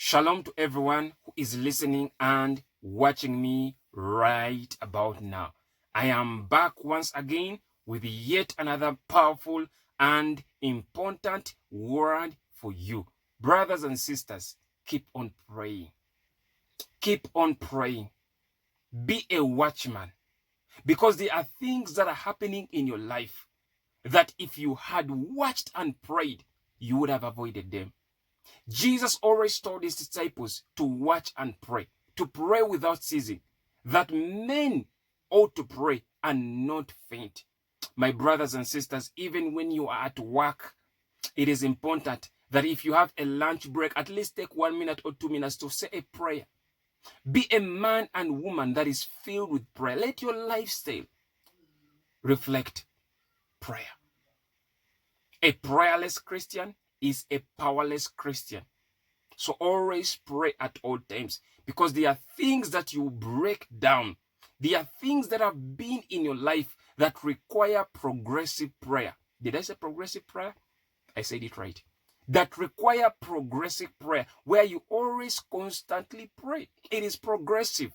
Shalom to everyone who is listening and watching me right about now. I am back once again with yet another powerful and important word for you. Brothers and sisters, keep on praying. Keep on praying. Be a watchman, because there are things that are happening in your life that if you had watched and prayed, you would have avoided them. Jesus always told his disciples to watch and pray, to pray without ceasing, that men ought to pray and not faint. My brothers and sisters, even when you are at work, it is important that if you have a lunch break, at least take 1 minute or 2 minutes to say a prayer. Be a man and woman that is filled with prayer. Let your lifestyle reflect prayer. A prayerless Christian is a powerless Christian. So always pray at all times, because there are things that you break down. There are things that have been in your life that require progressive prayer. Did I say progressive prayer? I said it right. That require progressive prayer, where you always constantly pray. It is progressive.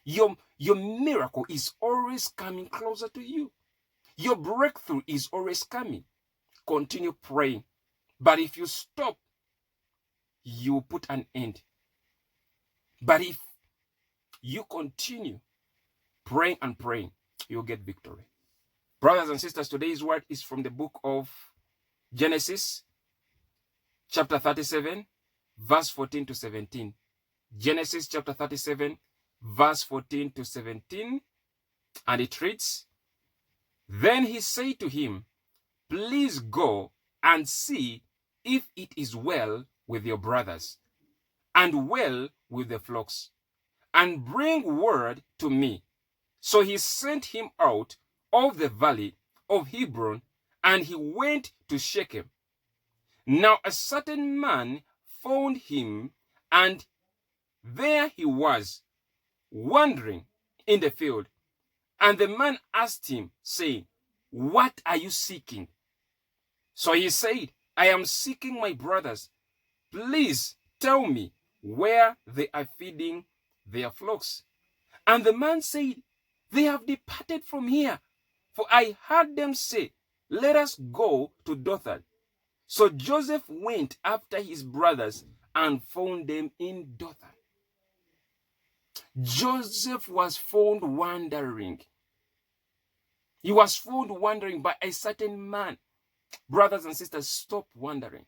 Your miracle is always coming closer to you. Your breakthrough is always coming. Continue praying. But if you stop, you put an end. But if you continue praying and praying, you'll get victory. Brothers and sisters, today's word is from the book of Genesis, chapter 37, verse 14 to 17. Genesis chapter 37, verse 14 to 17. And it reads, "Then he said to him, Please go and see if it is well with your brothers, and well with the flocks, and bring word to me." So he sent him out of the valley of Hebron, and he went to Shechem. Now a certain man found him, and there he was, wandering in the field. And the man asked him, saying, "What are you seeking?" So he said, "I am seeking my brothers. Please tell me where they are feeding their flocks." And the man said, "They have departed from here, for I heard them say, 'Let us go to Dothan.'" So Joseph went after his brothers and found them in Dothan. Joseph was found wandering. He was found wandering by a certain man. Brothers and sisters, stop wandering.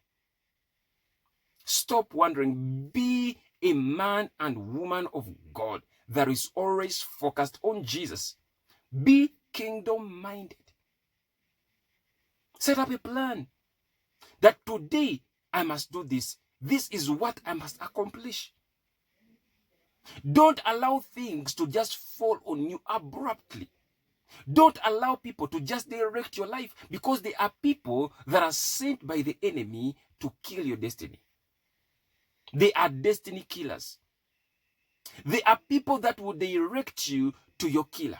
Stop wandering. Be a man and woman of God that is always focused on Jesus. Be kingdom-minded. Set up a plan that today I must do this. This is what I must accomplish. Don't allow things to just fall on you abruptly. Don't allow people to just direct your life, because there are people that are sent by the enemy to kill your destiny. They are destiny killers. They are people that will direct you to your killer.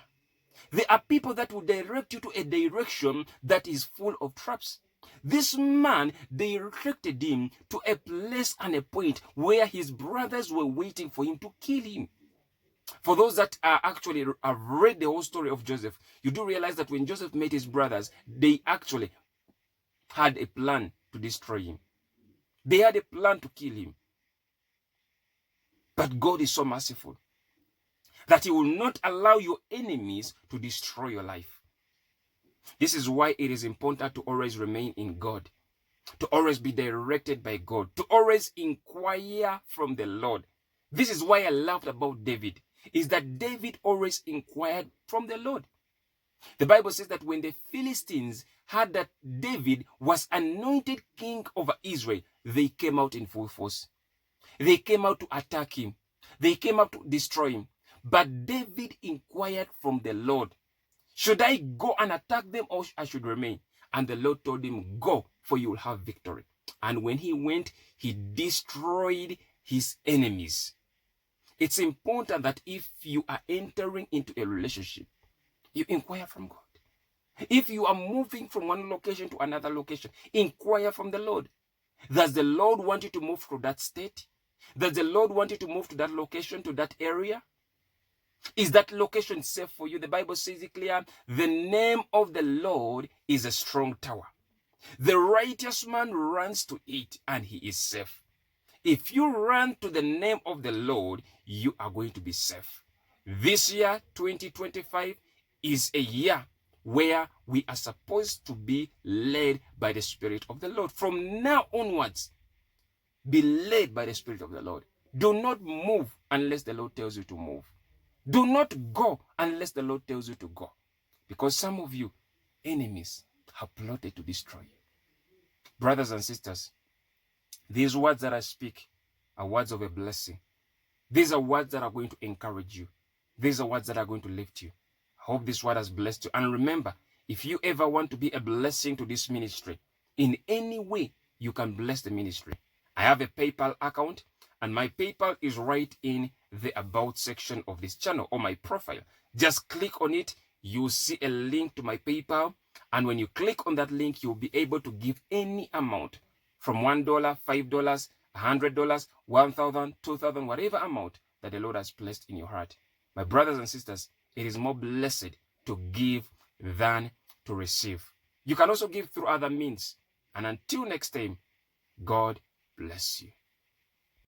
They are people that will direct you to a direction that is full of traps. This man directed him to a place and a point where his brothers were waiting for him to kill him. For those that are actually have read the whole story of Joseph, you do realize that when Joseph met his brothers, they actually had a plan to destroy him. They had a plan to kill him. But God is so merciful that he will not allow your enemies to destroy your life. This is why it is important to always remain in God, to always be directed by God, to always inquire from the Lord. This is why I loved about David, is that David always inquired from the Lord. The Bible says that when the Philistines heard that David was anointed king over Israel, they came out in full force. They came out to attack him. They came out to destroy him. But David inquired from the Lord, "Should I go and attack them, or I should remain?" And the Lord told him, "Go, for you will have victory." And when he went, he destroyed his enemies. It's important that if you are entering into a relationship, you inquire from God. If you are moving from one location to another location, inquire from the Lord. Does the Lord want you to move to that state? Does the Lord want you to move to that location, to that area? Is that location safe for you? The Bible says it clear. The name of the Lord is a strong tower. The righteous man runs to it and he is safe. If you run to the name of the Lord, you are going to be safe. This year, 2025, is a year where we are supposed to be led by the Spirit of the Lord. From now onwards, be led by the Spirit of the Lord. Do not move unless the Lord tells you to move. Do not go unless the Lord tells you to go. Because some of you, enemies, have plotted to destroy you. Brothers and sisters, these words that I speak are words of a blessing. These are words that are going to encourage you. These are words that are going to lift you. I hope this word has blessed you. And remember, if you ever want to be a blessing to this ministry, in any way, you can bless the ministry. I have a PayPal account, and my PayPal is right in the About section of this channel or my profile. Just click on it. You see a link to my PayPal. And when you click on that link, you'll be able to give any amount from $1, $5, $100, 1,000, 2,000, whatever amount that the Lord has placed in your heart. My brothers and sisters, it is more blessed to give than to receive. You can also give through other means. And until next time, God bless you.